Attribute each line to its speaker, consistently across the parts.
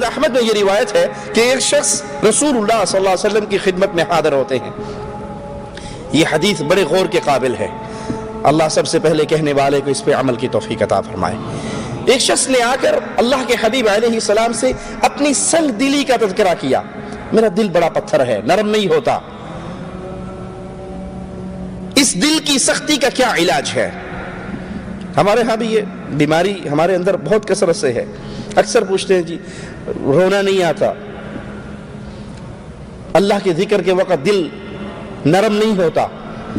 Speaker 1: مسند احمد میں یہ روایت ہے کہ ایک شخص رسول اللہ صلی اللہ علیہ وسلم کی خدمت میں حاضر ہوتے ہیں. یہ حدیث بڑے غور کے قابل ہے. اللہ سب سے پہلے کہنے والے کو اس پہ عمل کی توفیق عطا فرمائے. ایک شخص نے آ کر اللہ کے حبیب علیہ السلام سے اپنی سنگ دلی کا تذکرہ کیا. میرا دل بڑا پتھر ہے، نرم نہیں ہوتا، اس دل کی سختی کا کیا علاج ہے؟ ہمارے ہاں بھی یہ بیماری ہمارے اندر بہت کثرت سے ہے. اکثر پوچھتے ہیں جی رونا نہیں آتا، اللہ کے ذکر کے وقت دل نرم نہیں ہوتا،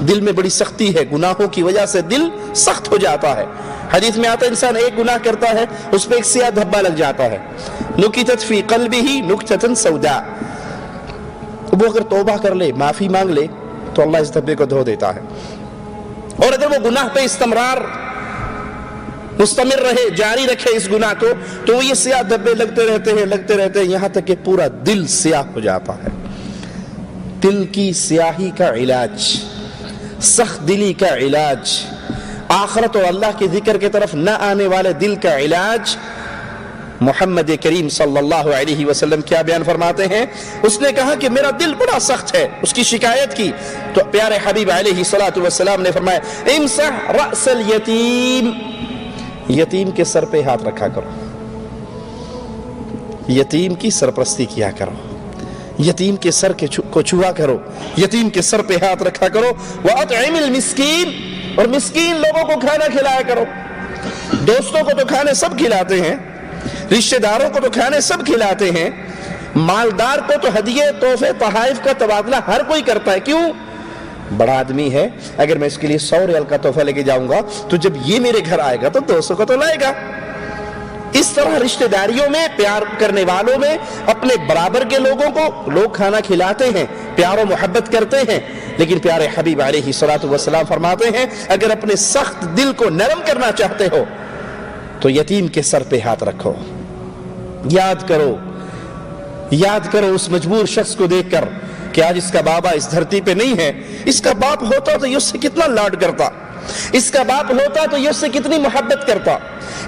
Speaker 1: دل میں بڑی سختی ہے، گناہوں کی وجہ سے دل سخت ہو جاتا ہے. حدیث میں آتا ہے انسان ایک گناہ کرتا ہے اس پہ ایک سیاہ دھبا لگ جاتا ہے. نکتت فی قلبہ نکتۃ سوداء. وہ اگر توبہ کر لے، معافی مانگ لے تو اللہ اس دھبے کو دھو دیتا ہے. اور اگر وہ گناہ پہ مستمر رہے، جاری رکھے اس گناہ کو، تو وہ یہ سیاہ دھبے لگتے رہتے ہیں یہاں تک کہ پورا دل سیاہ ہو جاتا ہے. دل کی سیاہی کا علاج، سخت دلی کا علاج، آخرت اور اللہ کے ذکر کی طرف نہ آنے والے دل کا علاج، محمد کریم صلی اللہ علیہ وسلم کیا بیان فرماتے ہیں؟ اس نے کہا کہ میرا دل بڑا سخت ہے، اس کی شکایت کی تو پیارے حبیب علیہ الصلوۃ والسلام نے فرمایا امسح رأس الیتیم. یتیم کے سر پہ ہاتھ رکھا کرو، یتیم کی سرپرستی کیا کرو، یتیم کے سر کو چھوا کرو، یتیم کے سر پہ ہاتھ رکھا کرو. وَأَطْعِمِ الْمِسْكِينَ. اور مسکین لوگوں کو کھانا کھلایا کرو. دوستوں کو تو کھانے سب کھلاتے ہیں، رشتہ داروں کو تو کھانے سب کھلاتے ہیں، مالدار کو تو ہدیے تحفے تحائف کا تبادلہ ہر کوئی کرتا ہے. کیوں؟ بڑا آدمی ہے، اگر میں اس کے لیے 100 ریال کا تحفہ لے کے جاؤں گا تو جب یہ میرے گھر آئے گا تو 200 کا تو لائے گا. اس طرح رشتہ داریوں میں، پیار کرنے والوں میں اپنے برابر کے لوگوں کو لوگ کھانا کھلاتے ہیں، پیار و محبت کرتے ہیں. لیکن پیارے حبیب علیہ الصلوۃ والسلام فرماتے ہیں اگر اپنے سخت دل کو نرم کرنا چاہتے ہو تو یتیم کے سر پہ ہاتھ رکھو. یاد کرو اس مجبور شخص کو دیکھ کر کہ آج اس کا بابا اس دھرتی پہ نہیں ہے. اس کا باپ ہوتا تو یہ اس سے کتنا لاڈ کرتا، اس کا باپ ہوتا تو یہ اس سے کتنی محبت کرتا،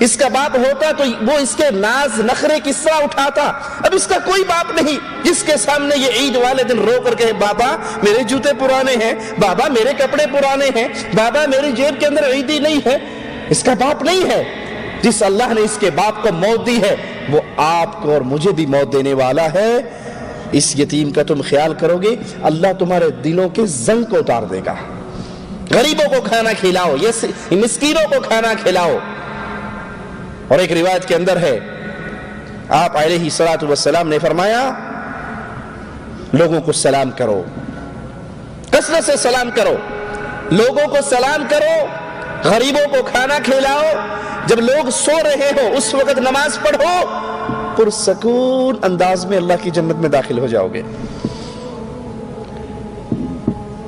Speaker 1: اس کا باپ ہوتا تو وہ اس کے ناز نخرے کس طرح اٹھاتا. اب اس کا کوئی باپ نہیں جس کے سامنے یہ عید والے دن رو کر کہے بابا میرے جوتے پرانے ہیں، بابا میرے کپڑے پرانے ہیں، بابا میری جیب کے اندر عیدی نہیں ہے. اس کا باپ نہیں ہے. جس اللہ نے اس کے باپ کو موت دی ہے وہ آپ کو اور مجھے بھی موت دینے والا ہے. اس یتیم کا تم خیال کرو گے اللہ تمہارے دلوں کے زنگ کو اتار دے گا. غریبوں کو کھانا کھلاؤ، مسکینوں کو کھانا کھلاؤ. اور ایک روایت کے اندر ہے آپ علیہ الصلوۃ والسلام نے فرمایا لوگوں کو سلام کرو، کثرت سے سلام کرو، لوگوں کو سلام کرو، غریبوں کو کھانا کھلاؤ. جب لوگ سو رہے ہو اس وقت نماز پڑھو، پرسکون انداز میں اللہ کی جنت میں داخل ہو جاؤ گے.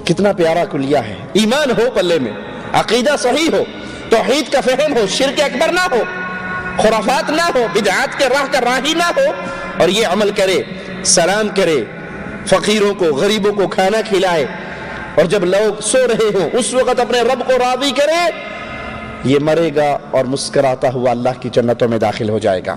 Speaker 1: کتنا پیارا کلیہ ہے. ایمان ہو پلے میں، عقیدہ صحیح ہو، توحید کا فہم ہو، شرک اکبر نہ ہو، خرافات نہ ہو، بدعات کے راہ کا راہی نہ ہو، اور یہ عمل کرے، سلام کرے، فقیروں کو غریبوں کو کھانا کھلائے، اور جب لوگ سو رہے ہوں اس وقت اپنے رب کو راضی کرے، یہ مرے گا اور مسکراتا ہوا اللہ کی جنتوں میں داخل ہو جائے گا.